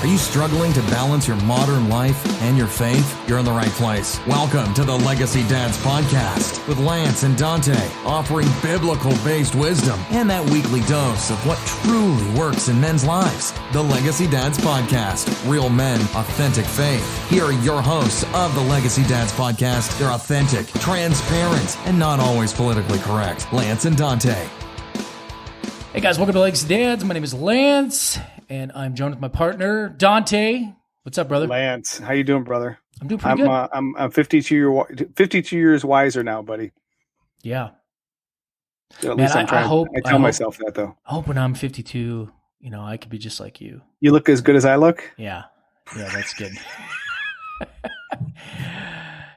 Are you struggling to balance your modern life and your faith? You're in the right place. Welcome to the Legacy Dads Podcast with Lance and Dante, offering biblical-based wisdom and that weekly dose of what truly works in men's lives. The Legacy Dads Podcast, real men, authentic faith. Here are your hosts of the Legacy Dads Podcast. They're authentic, transparent, and not always politically correct. Lance and Dante. Hey guys, welcome to Legacy Dads. My name is Lance, and I'm joined with my partner, Dante. What's up, brother? Lance, how you doing, brother? I'm doing pretty good. I'm 52 years wiser now, buddy. Yeah. At least I'm trying. I tell myself that, though. I hope when I'm 52, I could be just like you. You look as good as I look? Yeah, that's good.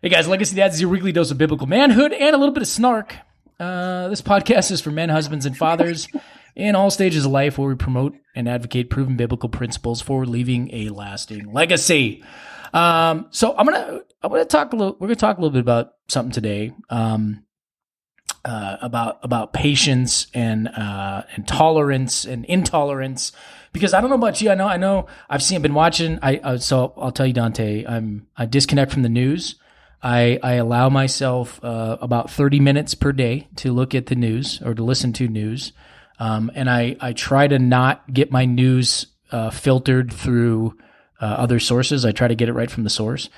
Hey guys, Legacy Dads is your weekly dose of biblical manhood and a little bit of snark. This podcast is for men, husbands, and fathers in all stages of life, where we promote and advocate proven biblical principles for leaving a lasting legacy. So we're gonna talk a little bit about something today, about patience and tolerance and intolerance. Because I don't know about you, I know I've been watching. So I'll tell you, Dante, I disconnect from the news. I allow myself about 30 minutes per day to look at the news or to listen to news. And I try to not get my news filtered through other sources. I try to get it right from the source.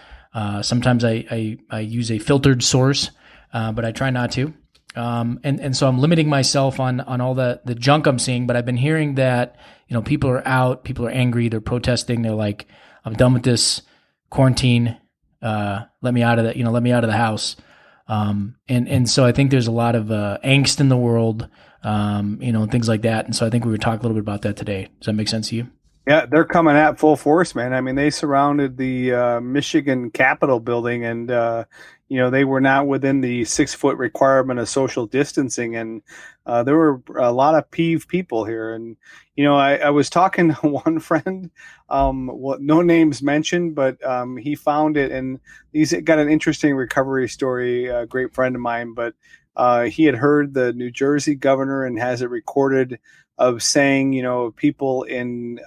Sometimes I use a filtered source, but I try not to. And so I'm limiting myself on all the junk I'm seeing. But I've been hearing that people are out, people are angry, they're protesting. They're like, I'm done with this quarantine. Let me out of the house. And so I think there's a lot of angst in the world, and things like that. And so I think we would talk a little bit about that today. Does that make sense to you? Yeah, they're coming at full force, man. I mean, they surrounded the Michigan Capitol building, and they were not within the 6-foot requirement of social distancing, and there were a lot of peeved people here. And I was talking to one friend, no names mentioned, but he found it, and he's got an interesting recovery story. A great friend of mine, but he had heard the New Jersey governor and has it recorded of saying, people in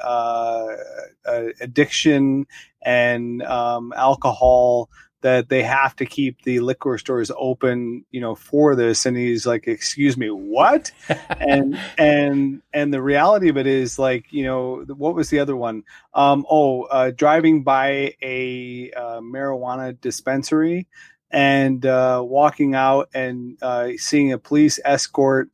addiction and alcohol, that they have to keep the liquor stores open, for this. And he's like, excuse me, what? and the reality of it is, like, what was the other one? Driving by a marijuana dispensary and walking out and seeing a police escort,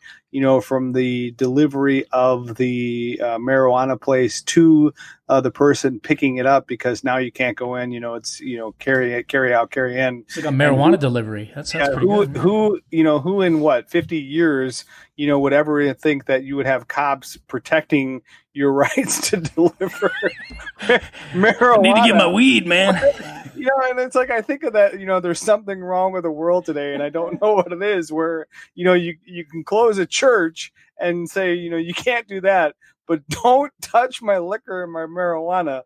from the delivery of the marijuana place to the person picking it up, because now you can't go in. It's carry out, carry in. It's like a marijuana delivery. That sounds pretty good. Who in 50 years would ever think that you would have cops protecting your rights to deliver marijuana? I need to get my weed, man. And it's like, I think of that, there's something wrong with the world today, and I don't know what it is, where, you can close a church and say, you can't do that, but don't touch my liquor and my marijuana.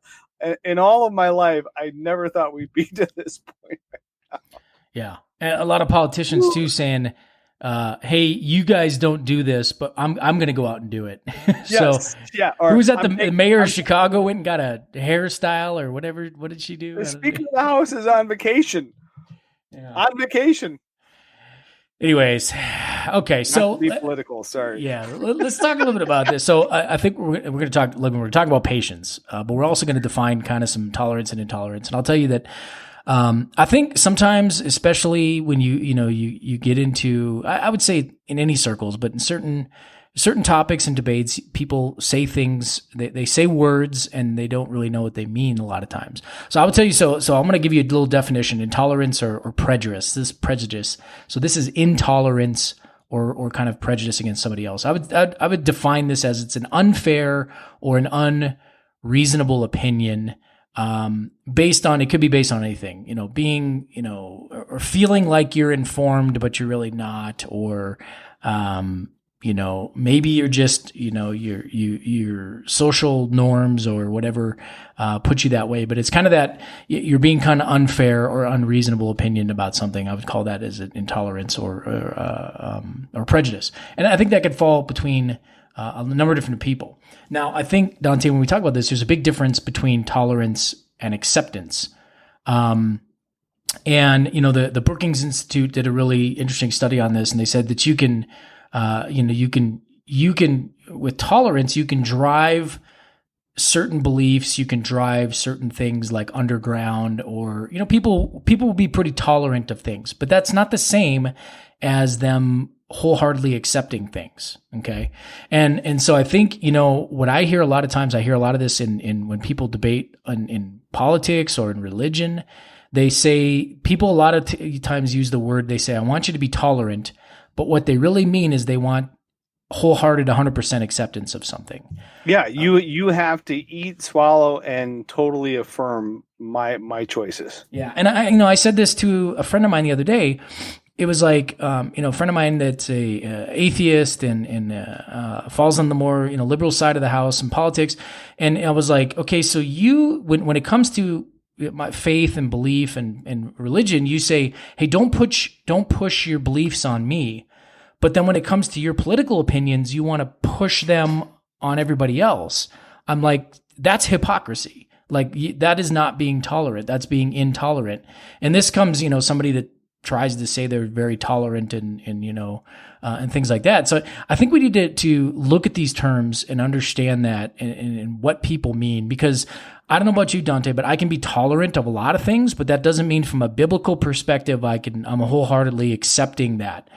In all of my life, I never thought we'd be to this point right now. Yeah. And a lot of politicians too saying, hey, you guys don't do this, but I'm going to go out and do it. Yes. Yeah. Who was that? The mayor of Chicago went and got a hairstyle or whatever. What did she do? The Speaker of the House is on vacation. Yeah. On vacation. Anyways, okay. So not to be political. Sorry. Yeah. Let's talk a little bit about this. So I think we're going to talk. We're going to talk about patience, but we're also going to define kind of some tolerance and intolerance. And I'll tell you that. I think sometimes, especially when you get into, I would say in any circles, but in certain topics and debates, people say things, they say words, and they don't really know what they mean a lot of times. So I would tell you, so I'm going to give you a little definition: intolerance or prejudice. This is prejudice. So this is intolerance or kind of prejudice against somebody else. I would define this as it's an unfair or an unreasonable opinion. It could be based on anything, being, or feeling like you're informed, but you're really not, or, maybe you're just, your social norms or whatever, put you that way, but it's kind of that you're being kind of unfair or unreasonable opinion about something. I would call that as an intolerance or prejudice. And I think that could fall between a number of different people. Now, I think, Dante, when we talk about this, there's a big difference between tolerance and acceptance. And, the Brookings Institute did a really interesting study on this, and they said that you can, with tolerance, you can drive certain beliefs, you can drive certain things like underground, or, people will be pretty tolerant of things, but that's not the same as them wholeheartedly accepting things. Okay. And so I think, what I hear a lot of times, I hear a lot of this in when people debate in politics or in religion, they say, people a lot of times use the word, they say, I want you to be tolerant, but what they really mean is they want wholehearted 100% acceptance of something. Yeah, you have to eat, swallow, and totally affirm my choices. Yeah, and I said this to a friend of mine the other day. It was like, a friend of mine that's a atheist and falls on the more liberal side of the house in politics, and I was like, okay, so when it comes to my faith and belief and religion, you say, hey, don't push your beliefs on me. But then when it comes to your political opinions, you want to push them on everybody else. I'm like, that's hypocrisy. Like, that is not being tolerant. That's being intolerant. And this comes, somebody that tries to say they're very tolerant and things like that. So I think we need to look at these terms and understand that and what people mean, because I don't know about you, Dante, but I can be tolerant of a lot of things, but that doesn't mean from a biblical perspective, I'm wholeheartedly accepting that.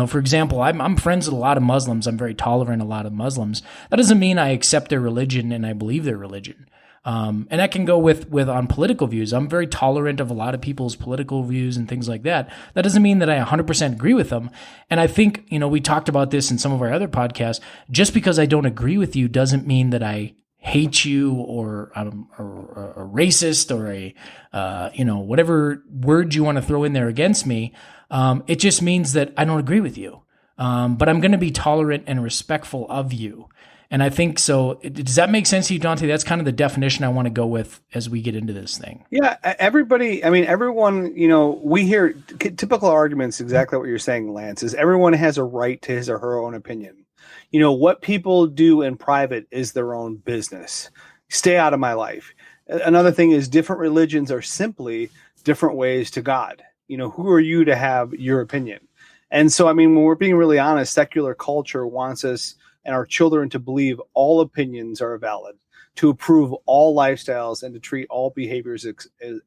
For example, I'm friends with a lot of Muslims. I'm very tolerant of a lot of Muslims. That doesn't mean I accept their religion and I believe their religion. And that can go with on political views. I'm very tolerant of a lot of people's political views and things like that. That doesn't mean that I 100% agree with them. And I think, we talked about this in some of our other podcasts. Just because I don't agree with you doesn't mean that I hate you or I'm a racist or whatever word you want to throw in there against me. It just means that I don't agree with you. But I'm going to be tolerant and respectful of you. And I think so. Does that make sense to you, Dante? That's kind of the definition I want to go with as we get into this thing. Yeah, everyone, we hear typical arguments, exactly what you're saying, Lance, is everyone has a right to his or her own opinion. What people do in private is their own business. Stay out of my life. Another thing is different religions are simply different ways to God. Who are you to have your opinion? And so, when we're being really honest, secular culture wants us and our children to believe all opinions are valid, to approve all lifestyles, and to treat all behaviors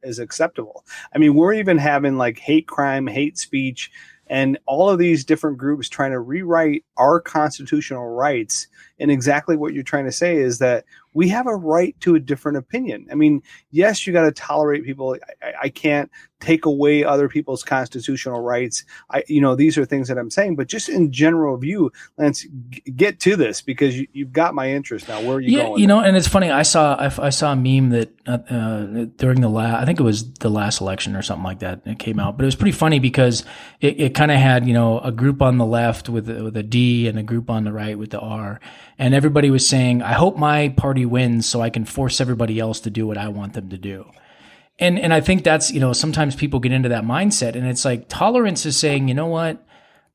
as acceptable. We're even having like hate crime, hate speech, and all of these different groups trying to rewrite our constitutional rights. And exactly what you're trying to say is that we have a right to a different opinion. Yes, you got to tolerate people. I can't take away other people's constitutional rights. These are things that I'm saying, but just in general view, Lance, get to this because you've got my interest now. Where are you going? And it's funny. I saw a meme that during I think it was the last election or something like that. It came out, but it was pretty funny because it kind of had, a group on the left with a D and a group on the right with the R. And everybody was saying, I hope my party wins so I can force everybody else to do what I want them to do. And I think that's, sometimes people get into that mindset, and it's like tolerance is saying, you know what?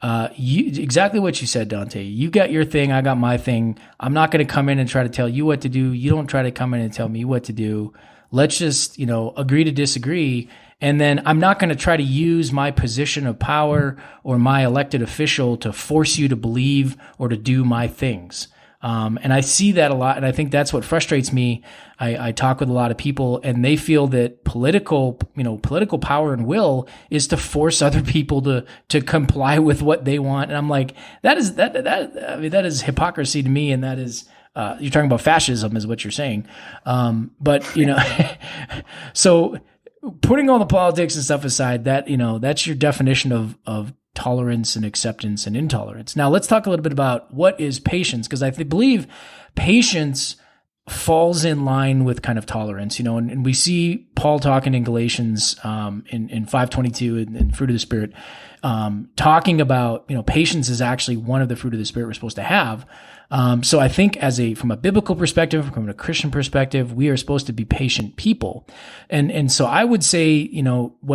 Exactly what you said, Dante. You got your thing. I got my thing. I'm not going to come in and try to tell you what to do. You don't try to come in and tell me what to do. Let's just, agree to disagree. And then I'm not going to try to use my position of power or my elected official to force you to believe or to do my things. And I see that a lot, and I think that's what frustrates me. I talk with a lot of people, and they feel that political power and will is to force other people to comply with what they want. And I'm like, that is hypocrisy to me, and that is you're talking about fascism, is what you're saying. But so putting all the politics and stuff aside, that's your definition of tolerance and acceptance and intolerance. Now let's talk a little bit about what is patience, because I believe patience falls in line with kind of tolerance, and we see Paul talking in Galatians in 5:22 and fruit of the Spirit, talking about, patience is actually one of the fruit of the Spirit we're supposed to have. So I think from a biblical perspective, from a Christian perspective, we are supposed to be patient people. And so I would say,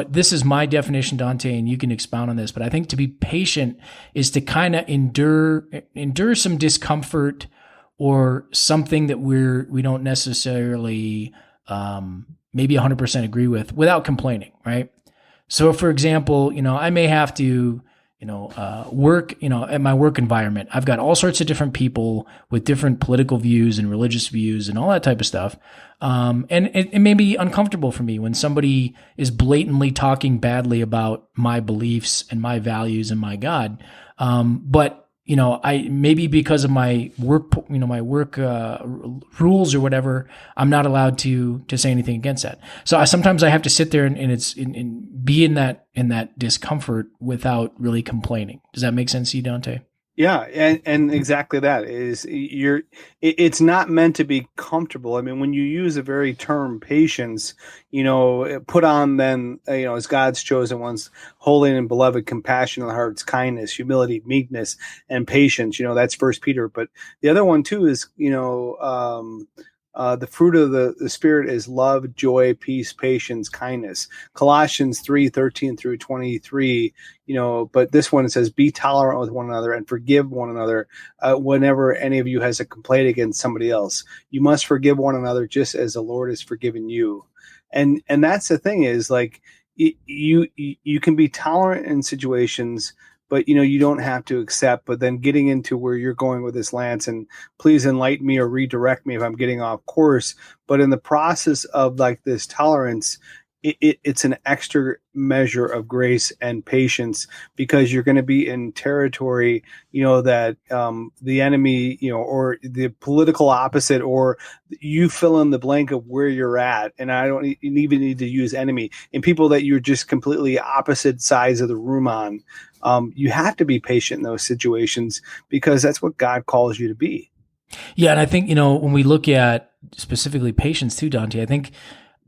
this is my definition, Dante, and you can expound on this, but I think to be patient is to kind of endure some discomfort or something that we don't necessarily, maybe 100% agree with without complaining. Right. So for example, I may have to, work, at my work environment. I've got all sorts of different people with different political views and religious views and all that type of stuff. And it may be uncomfortable for me when somebody is blatantly talking badly about my beliefs and my values and my God. But I maybe because of my work, rules or whatever, I'm not allowed to say anything against that. So sometimes I have to sit there and be in that discomfort without really complaining. Does that make sense to you, Dante? Yeah, and exactly that is it's not meant to be comfortable. I mean, when you use the very term patience, put on then, as God's chosen ones, holy and beloved, compassion of the hearts, kindness, humility, meekness, and patience. That's First Peter. But the other one too is, the fruit of the Spirit is love, joy, peace, patience, kindness. Colossians 3:13 through 23, but this one says, be tolerant with one another and forgive one another whenever any of you has a complaint against somebody else. You must forgive one another just as the Lord has forgiven you. And that's the thing is, like, you can be tolerant in situations, but you don't have to accept. But then getting into where you're going with this, Lance, and please enlighten me or redirect me if I'm getting off course. But in the process of like this tolerance, it's an extra measure of grace and patience, because you're going to be in territory, that the enemy, or the political opposite, or you fill in the blank of where you're at. And I don't even need to use enemy, and people that you're just completely opposite sides of the room on. You have to be patient in those situations, because that's what God calls you to be. Yeah. And I think, when we look at specifically patience too, Dante, I think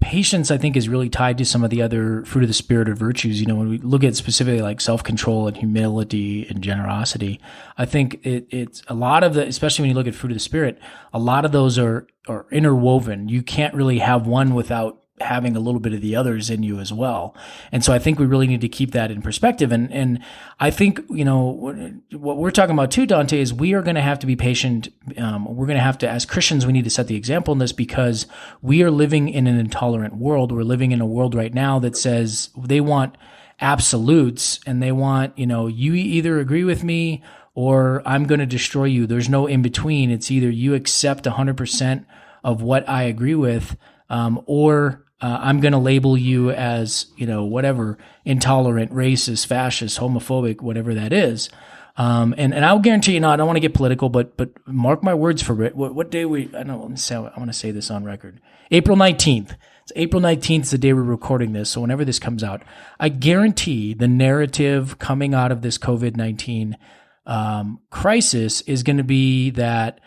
patience, is really tied to some of the other fruit of the Spirit or virtues. When we look at specifically like self-control and humility and generosity, I think it's a lot of especially when you look at fruit of the Spirit, a lot of those are interwoven. You can't really have one without having a little bit of the others in you as well. And so I think we really need to keep that in perspective. And I think, what we're talking about too, Dante, is we are going to have to be patient. We're going to have to, as Christians, we need to set the example in this, because we are living in an intolerant world. We're living in a world right now that says they want absolutes, and they want, you either agree with me or I'm going to destroy you. There's no in between. It's either you accept 100% of what I agree with, or I'm going to label you as, whatever, intolerant, racist, fascist, homophobic, whatever that is. And I'll guarantee you, I don't want to get political, but mark my words for it. What day I want to say this on record. April 19th. It's April 19th is the day we're recording this. So whenever this comes out, I guarantee the narrative coming out of this COVID-19 crisis is going to be that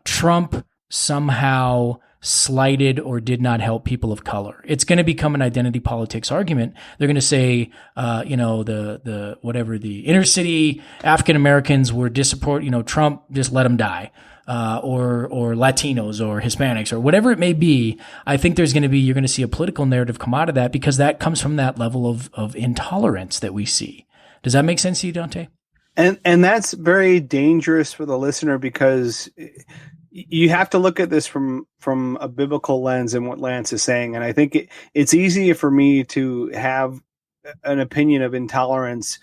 Trump somehow slighted or did not help people of color. It's going to become an identity politics argument. They're going to say, the inner city African Americans were Trump just let them die, or Latinos or Hispanics or whatever it may be. I think you're going to see a political narrative come out of that, because that comes from that level of intolerance that we see. Does that make sense to you, Dante? And that's very dangerous for the listener, because you have to look at this from a biblical lens and what Lance is saying. And I think it's easy for me to have an opinion of intolerance,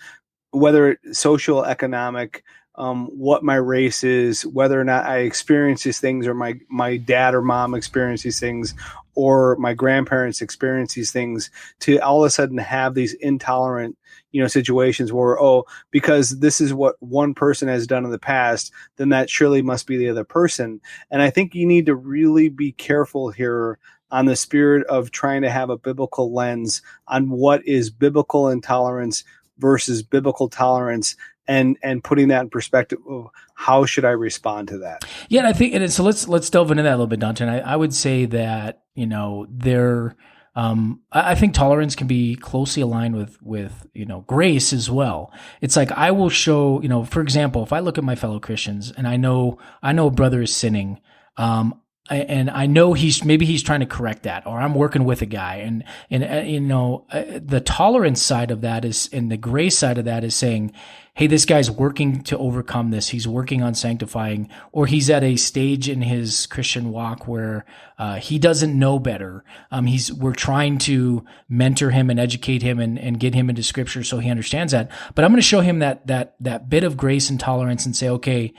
whether it's social, economic, what my race is, whether or not I experience these things, or my dad or mom experience these things, or my grandparents experience these things, to all of a sudden have these intolerant situations where, because this is what one person has done in the past, then that surely must be the other person. And I think you need to really be careful here on the spirit of trying to have a biblical lens on what is biblical intolerance versus biblical tolerance, and putting that in perspective of how should I respond to that. Yeah, and I think, and so let's delve into that a little bit, Dante. And I would say that, I think tolerance can be closely aligned with grace as well. It's like I will show, for example, if I look at my fellow Christians and I know a brother is sinning, and I know he's trying to correct that, or I'm working with a guy, and the tolerance side of that is, and the grace side of that is saying, hey, this guy's working to overcome this. He's working on sanctifying, or he's at a stage in his Christian walk where he doesn't know better. We're trying to mentor him and educate him and get him into Scripture so he understands that. But I'm going to show him that bit of grace and tolerance and say, okay,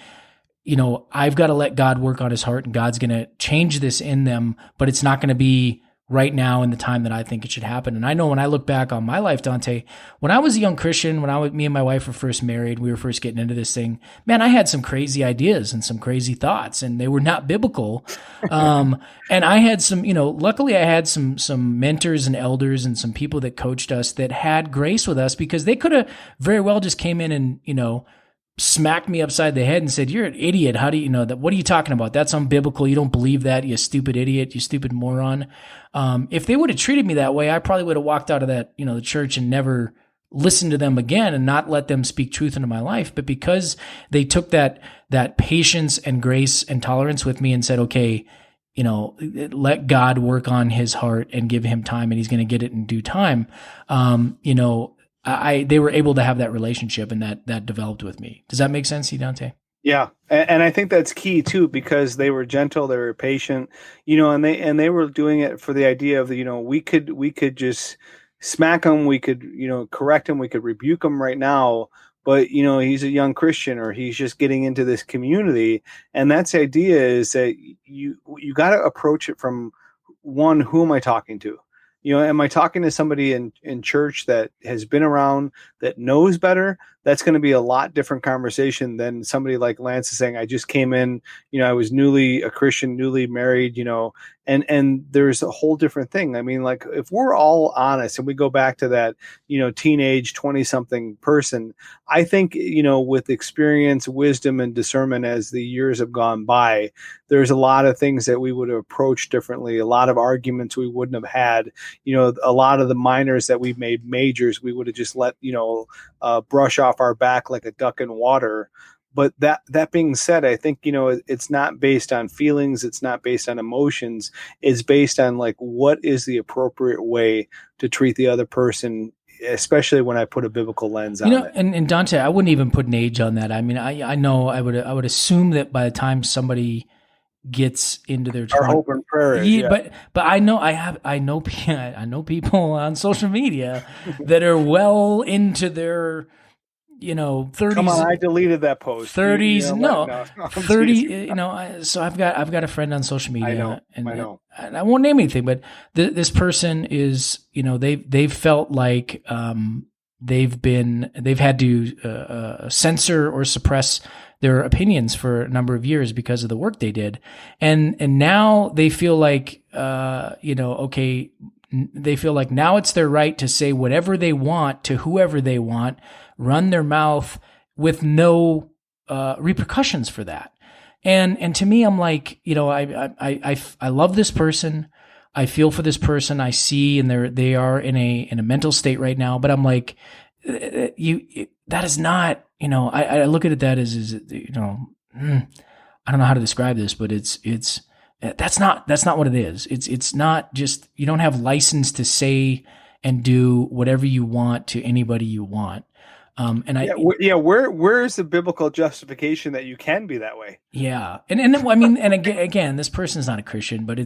I've got to let God work on his heart, and God's going to change this in them, but it's not going to be right now in the time that I think it should happen. And I know when I look back on my life, Dante, when I was a young Christian, me and my wife were first married, we were first getting into this thing, man, I had some crazy ideas and some crazy thoughts, and they were not biblical. And I had some, luckily I had some mentors and elders and some people that coached us that had grace with us, because they could have very well just came in and, smacked me upside the head and said, you're an idiot. How do you know that? What are you talking about? That's unbiblical. You don't believe that, you stupid idiot, you stupid moron. If they would have treated me that way, I probably would have walked out of that, the church and never listened to them again and not let them speak truth into my life. But because they took that patience and grace and tolerance with me and said, okay, let God work on his heart and give him time, and he's going to get it in due time. They were able to have that relationship, and that developed with me. Does that make sense, Dante? Yeah. And I think that's key too, because they were gentle, they were patient, and they were doing it for the idea of, we could just smack him. We could, correct him. We could rebuke him right now, but he's a young Christian, or he's just getting into this community. And that's the idea, is that you got to approach it from one, who am I talking to? Am I talking to somebody in church that has been around, that knows better? That's going to be a lot different conversation than somebody like Lance is saying, I just came in, I was a Christian, newly married, and there's a whole different thing. I mean, like, if we're all honest and we go back to that, teenage 20-something person, I think, with experience, wisdom, and discernment as the years have gone by, there's a lot of things that we would have approached differently, a lot of arguments we wouldn't have had, a lot of the minors that we've made majors, we would have just let, brush off our back like a duck in water. But that being said, I think, it's not based on feelings. It's not based on emotions. It's based on, like, what is the appropriate way to treat the other person, especially when I put a biblical lens on it. And Dante, I wouldn't even put an age on that. I mean, I know I would assume that by the time somebody gets into their our hope and prayer is, but I know people on social media that are well into their 30s. Come on, I deleted that post. 30s, no, 30. So I've got a friend on social media. I know. And I won't name anything, but this person is, they've felt like they've had to censor or suppress their opinions for a number of years because of the work they did, and now they feel like they feel like now it's their right to say whatever they want to whoever they want, run their mouth with no repercussions for that. And to me, I'm like, I love this person. I feel for this person. I see, and they are in a mental state right now. But I'm like, that is not. I look at it that as I don't know how to describe this, but that's not what it is. It's not just, you don't have license to say and do whatever you want to anybody you want. Where is the biblical justification that you can be that way? Yeah. And I mean, and again, this person's not a Christian, but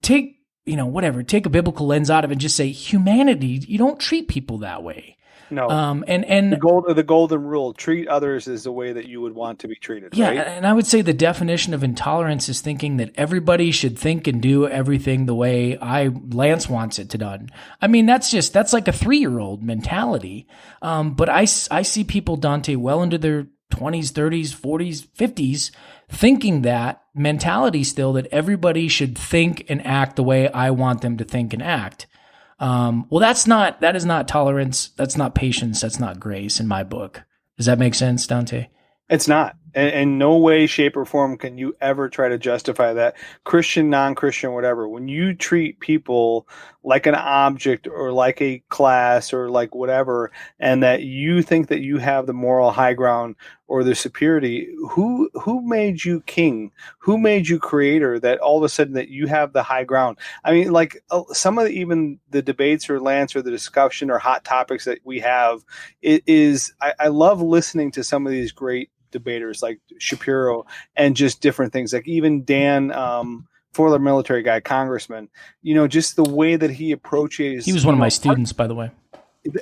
take a biblical lens out of it and just say, humanity, you don't treat people that way. No. And the golden rule, treat others as the way that you would want to be treated. Yeah. Right? And I would say the definition of intolerance is thinking that everybody should think and do everything the way Lance wants it to done. I mean, that's like a 3-year-old mentality. But I see people, Dante, well into their 20s, 30s, 40s, 50s, thinking that mentality still, that everybody should think and act the way I want them to think and act. Well, that is not tolerance. That's not patience. That's not grace in my book. Does that make sense, Dante? It's not. In no way, shape, or form can you ever try to justify that. Christian, non-Christian, whatever. When you treat people like an object or like a class or like whatever, and that you think that you have the moral high ground or the superiority, who made you king? Who made you creator? That all of a sudden that you have the high ground. I mean, like some of even the debates or Lance or the discussion or hot topics that we have, it is. I love listening to some of these great debaters like Shapiro and just different things, like even Dan, former military guy, congressman, just the way that he approaches. He was one of my students, by the way.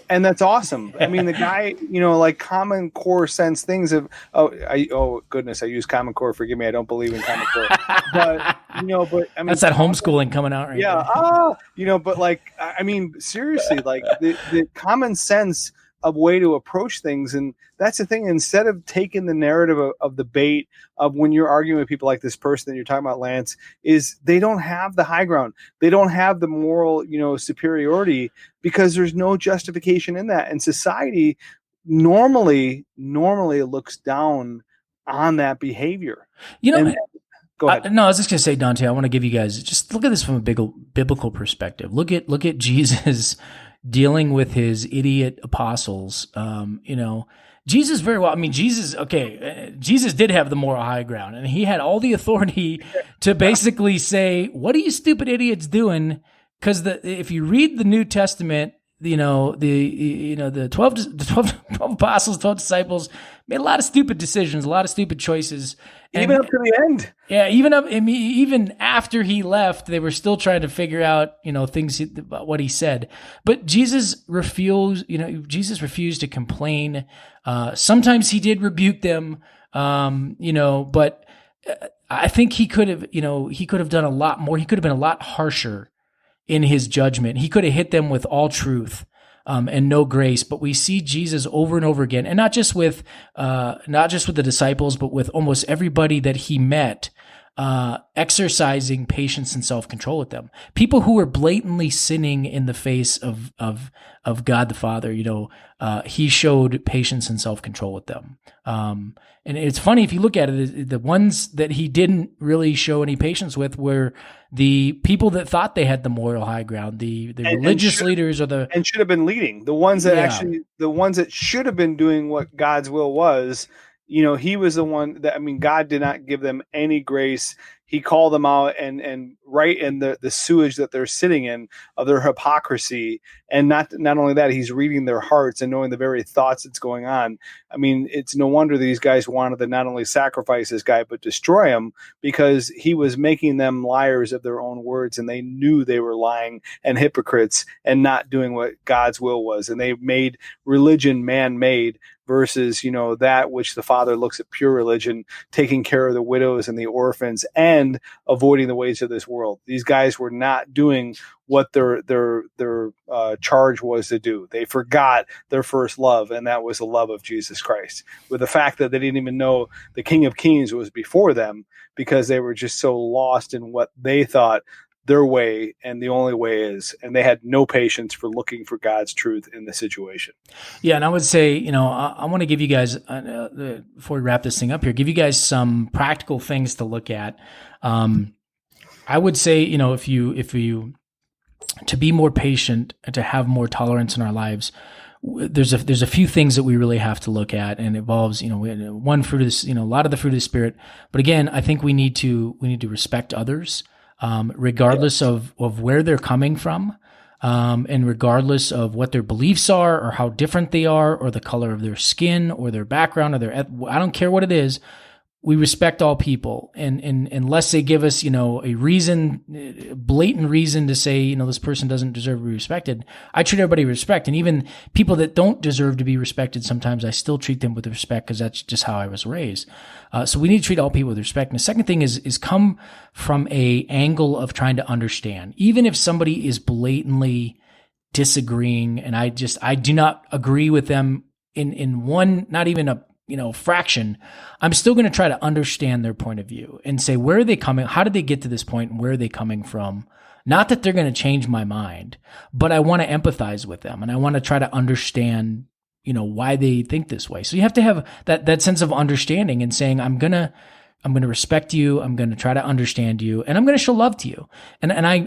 And that's awesome. I mean, the guy, like common core sense things of, oh goodness, I use common core. Forgive me. I don't believe in common core, but I mean, that's that homeschooling coming out right yeah. But like, I mean, seriously, like the common sense of way to approach things. And that's the thing, instead of taking the narrative of debate of when you're arguing with people like this person that you're talking about, Lance, is they don't have the high ground. They don't have the moral, superiority, because there's no justification in that. And society normally looks down on that behavior. Go ahead. No, I was just going to say, Dante, I want to give you guys, just look at this from a biblical perspective. Look at Jesus dealing with his idiot apostles. Jesus very well. I mean, Jesus did have the moral high ground, and he had all the authority to basically say, "What are you stupid idiots doing?" Because if you read the New Testament, the 12 apostles, 12 disciples made a lot of stupid decisions, a lot of stupid choices. And, even up to the end. Yeah, even after he left, they were still trying to figure out, things about what he said. But Jesus refused to complain. Sometimes he did rebuke them, but I think he could have done a lot more. He could have been a lot harsher in his judgment. He could have hit them with all truth. And no grace, but we see Jesus over and over again, and not just with the disciples, but with almost everybody that he met, exercising patience and self-control with them. People who were blatantly sinning in the face of God the Father, he showed patience and self-control with them. And it's funny, if you look at it, the ones that he didn't really show any patience with were the people that thought they had the moral high ground, the religious leaders, and should have been leading, the ones that the ones that should have been doing what God's will was. He was the one that, God did not give them any grace. He called them out and right in the sewage that they're sitting in of their hypocrisy. And not only that, he's reading their hearts and knowing the very thoughts that's going on. It's no wonder these guys wanted to not only sacrifice this guy, but destroy him, because he was making them liars of their own words. And they knew they were lying and hypocrites and not doing what God's will was. And they made religion man-made versus, that which the Father looks at pure religion, taking care of the widows and the orphans and avoiding the ways of this world. These guys were not doing what their charge was to do. They forgot their first love, and that was the love of Jesus Christ. With the fact that they didn't even know the King of Kings was before them, because they were just so lost in what they thought their way and the only way is, and they had no patience for looking for God's truth in the situation. Yeah, and I would say, I want to give you guys, before we wrap this thing up here, give you guys some practical things to look at. I would say, if you to be more patient and to have more tolerance in our lives, there's a few things that we really have to look at, and it involves, one fruit is, a lot of the fruit of the Spirit. But again, I think we need to respect others. Regardless of where they're coming from, and regardless of what their beliefs are or how different they are or the color of their skin or their background or I don't care what it is. We respect all people, and unless they give us, a reason, blatant reason to say, this person doesn't deserve to be respected, I treat everybody with respect. And even people that don't deserve to be respected, sometimes I still treat them with respect, because that's just how I was raised. So we need to treat all people with respect. And the second thing is come from a angle of trying to understand, even if somebody is blatantly disagreeing, and I do not agree with them in one, not even a fraction, I'm still going to try to understand their point of view and say, where are they coming? How did they get to this point? And where are they coming from? Not that they're going to change my mind, but I want to empathize with them and I want to try to understand, why they think this way. So you have to have that sense of understanding and saying, I'm going to respect you. I'm going to try to understand you, and I'm going to show love to you. And I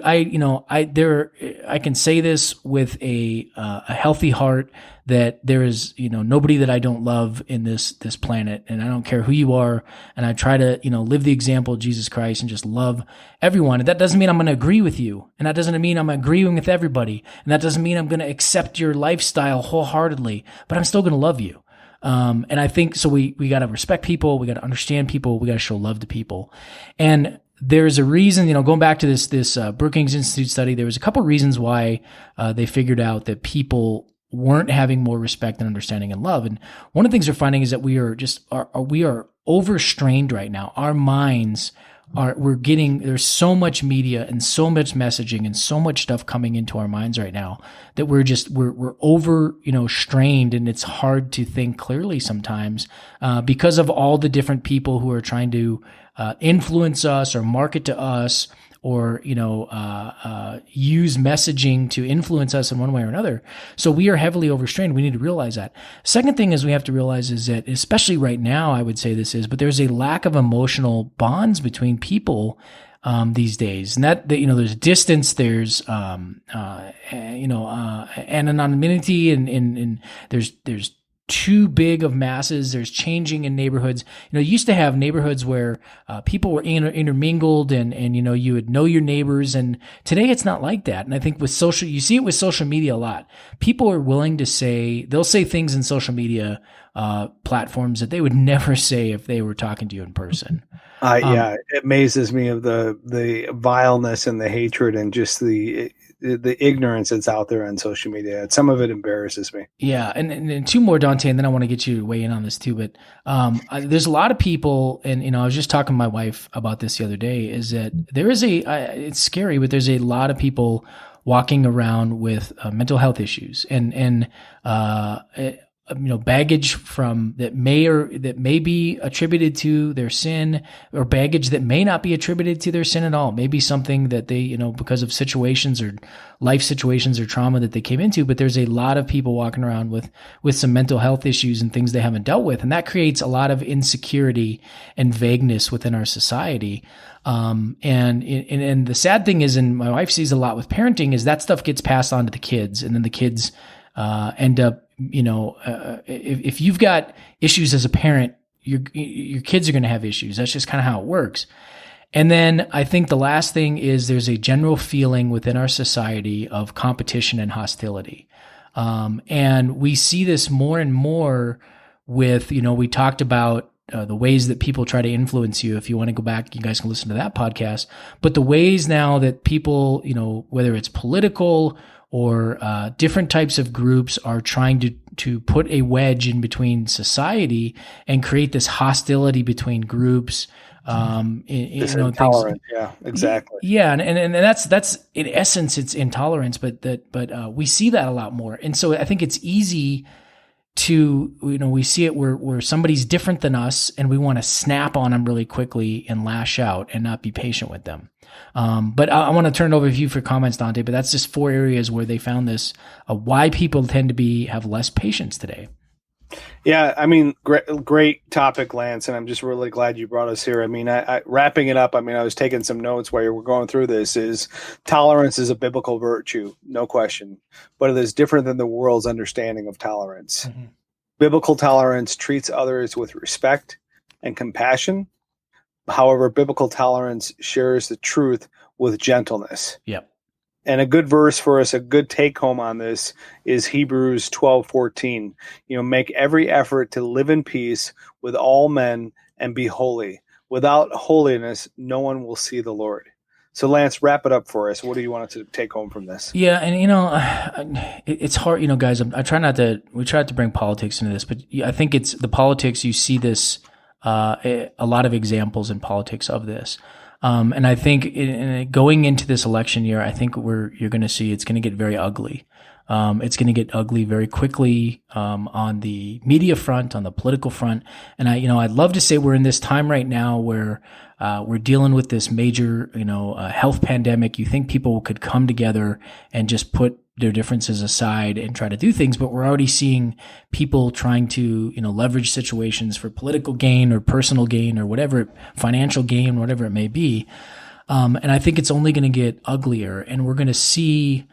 can say this with a healthy heart that there is, nobody that I don't love in this planet, and I don't care who you are. And I try to, live the example of Jesus Christ and just love everyone. And that doesn't mean I'm going to agree with you. And that doesn't mean I'm agreeing with everybody. And that doesn't mean I'm going to accept your lifestyle wholeheartedly, but I'm still going to love you. And I think, so we got to respect people. We got to understand people. We got to show love to people. And there's a reason, going back to this Brookings Institute study, there was a couple of reasons why, they figured out that people weren't having more respect and understanding and love. And one of the things they're finding is that we are overstrained right now. Our minds there's so much media and so much messaging and so much stuff coming into our minds right now that we're over, strained, and it's hard to think clearly sometimes, because of all the different people who are trying to, influence us or market to us, or, use messaging to influence us in one way or another. So we are heavily overstrained. We need to realize that. Second thing is we have to realize is that, especially right now, I would say but there's a lack of emotional bonds between people, these days. And there's distance, there's, anonymity, and there's too big of masses. There's changing in neighborhoods. You used to have neighborhoods where people were intermingled, and you would know your neighbors. And today it's not like that. And I think you see it with social media a lot. People are willing to they'll say things in social media platforms that they would never say if they were talking to you in person. Yeah, it amazes me of the vileness and the hatred and just the ignorance that's out there on social media. Some of it embarrasses me. Yeah. And two more, Dante, and then I want to get you to weigh in on this too. But there's a lot of people, and I was just talking to my wife about this the other day, is that there is it's scary, but there's a lot of people walking around with mental health issues and baggage that may be attributed to their sin, or baggage that may not be attributed to their sin at all. Maybe something that they, because of situations or life situations or trauma that they came into. But there's a lot of people walking around with some mental health issues and things they haven't dealt with. And that creates a lot of insecurity and vagueness within our society. And the sad thing is, and my wife sees a lot with parenting, is that stuff gets passed on to the kids, and then the kids end up, if you've got issues as a parent, your kids are going to have issues. That's just kind of how it works. And then I think the last thing is there's a general feeling within our society of competition and hostility. And we see this more and more with, we talked about the ways that people try to influence you. If you want to go back, you guys can listen to that podcast. But the ways now that people, whether it's political or different types of groups, are trying to put a wedge in between society and create this hostility between groups. Intolerant. Yeah, exactly. Yeah. And that's in essence, it's intolerance, but we see that a lot more. And so I think it's easy to, we see it where somebody's different than us and we want to snap on them really quickly and lash out and not be patient with them. But I want to turn it over to you for comments, Dante, but that's just 4 areas where they found this, why people tend to have less patience today. Yeah, I mean, great topic, Lance, and I'm just really glad you brought us here. I mean, wrapping it up, I was taking some notes while you were going through this, is tolerance is a biblical virtue, no question, but it is different than the world's understanding of tolerance. Mm-hmm. Biblical tolerance treats others with respect and compassion. However, biblical tolerance shares the truth with gentleness. Yep. And a good verse for us, a good take home on this, is Hebrews 12:14. Make every effort to live in peace with all men and be holy. Without holiness, no one will see the Lord. So, Lance, wrap it up for us. What do you want to take home from this? Yeah, and it's hard, guys. We try not to bring politics into this, but I think it's the politics. You see this, a lot of examples in politics of this. And I think going into this election year, I think you're going to see it's going to get very ugly. It's going to get ugly very quickly on the media front, on the political front. And I'd love to say we're in this time right now where we're dealing with this major, health pandemic. You think people could come together and just put their differences aside and try to do things, but we're already seeing people trying to, leverage situations for political gain or personal gain or whatever, financial gain, whatever it may be. And I think it's only going to get uglier, and we're going to see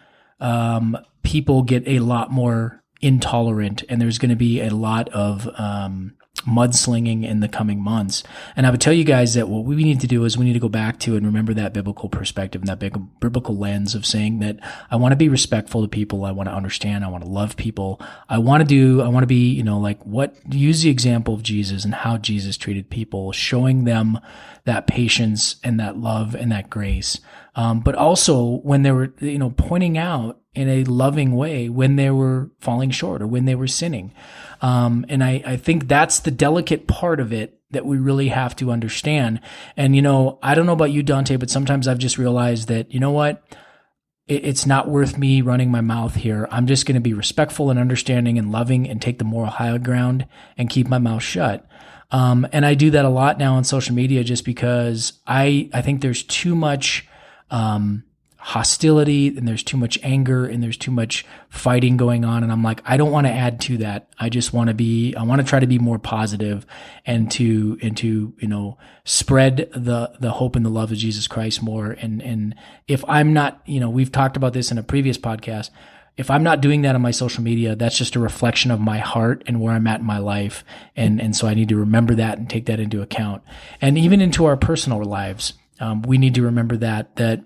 people get a lot more intolerant, and there's going to be a lot of mudslinging in the coming months. And I would tell you guys that what we need to do is we need to go back to and remember that biblical perspective and that biblical lens of saying that I want to be respectful to people. I want to understand. I want to love people. I want to be, use the example of Jesus and how Jesus treated people, showing them that patience and that love and that grace. But also when they were, pointing out in a loving way when they were falling short or when they were sinning. And I think that's the delicate part of it that we really have to understand. And, I don't know about you, Dante, but sometimes I've just realized that, it's not worth me running my mouth here. I'm just going to be respectful and understanding and loving and take the moral high ground and keep my mouth shut. And I do that a lot now on social media just because I think there's too much hostility and there's too much anger and there's too much fighting going on. And I'm like, I don't want to add to that. I want to try to be more positive and to spread the hope and the love of Jesus Christ more. And if I'm not, we've talked about this in a previous podcast. If I'm not doing that on my social media, that's just a reflection of my heart and where I'm at in my life. And so I need to remember that and take that into account. And even into our personal lives, we need to remember that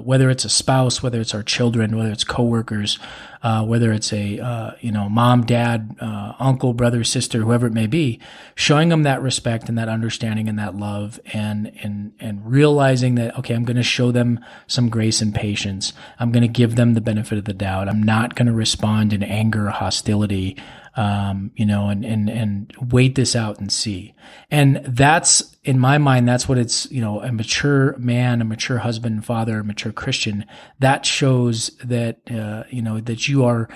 whether it's a spouse, whether it's our children, whether it's coworkers, whether it's a mom, dad, uncle, brother, sister, whoever it may be, showing them that respect and that understanding and that love, and realizing that, okay, I'm going to show them some grace and patience. I'm going to give them the benefit of the doubt. I'm not going to respond in anger or hostility. And wait this out and see. And that's, in my mind, that's what it's, a mature man, a mature husband, father, a mature Christian, that shows that, that you are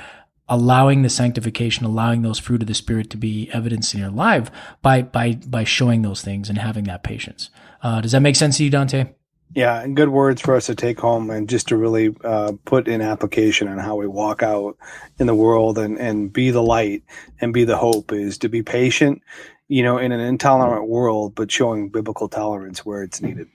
allowing the sanctification, allowing those fruit of the Spirit to be evidenced in your life by showing those things and having that patience. Does that make sense to you, Dante? Yeah, and good words for us to take home and just to really put in application on how we walk out in the world and be the light and be the hope is to be patient, in an intolerant world, but showing biblical tolerance where it's needed.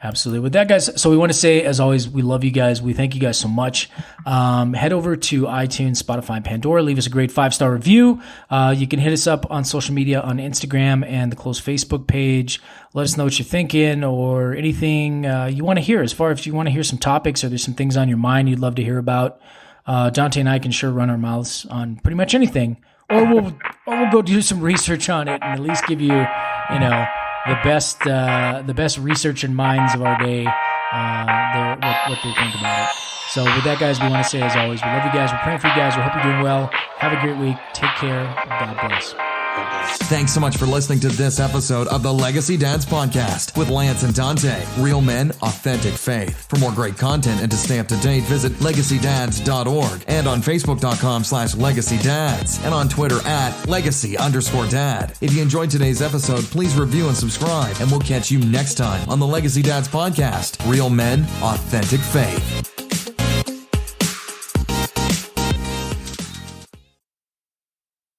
Absolutely. With that, guys, so we want to say, as always, we love you guys. We thank you guys so much. Head over to iTunes, Spotify, and Pandora. Leave us a great 5-star review. You can hit us up on social media on Instagram and the Close Facebook page. Let us know what you're thinking or anything you want to hear. As far as you want to hear some topics or there's some things on your mind you'd love to hear about, Dante and I can sure run our mouths on pretty much anything. Or we'll go do some research on it and at least give you, the best research and minds of our day, what they think about it. So with that, guys, we want to say, as always, we love you guys. We're praying for you guys. We hope you're doing well. Have a great week. Take care. God bless. Thanks so much for listening to this episode of the Legacy Dads Podcast with Lance and Dante. Real men, authentic faith. For more great content and to stay up to date, visit legacydads.org and on Facebook.com/LegacyDads and on Twitter @Legacy_Dad. If you enjoyed today's episode, please review and subscribe, and we'll catch you next time on the Legacy Dads Podcast. Real men, authentic faith.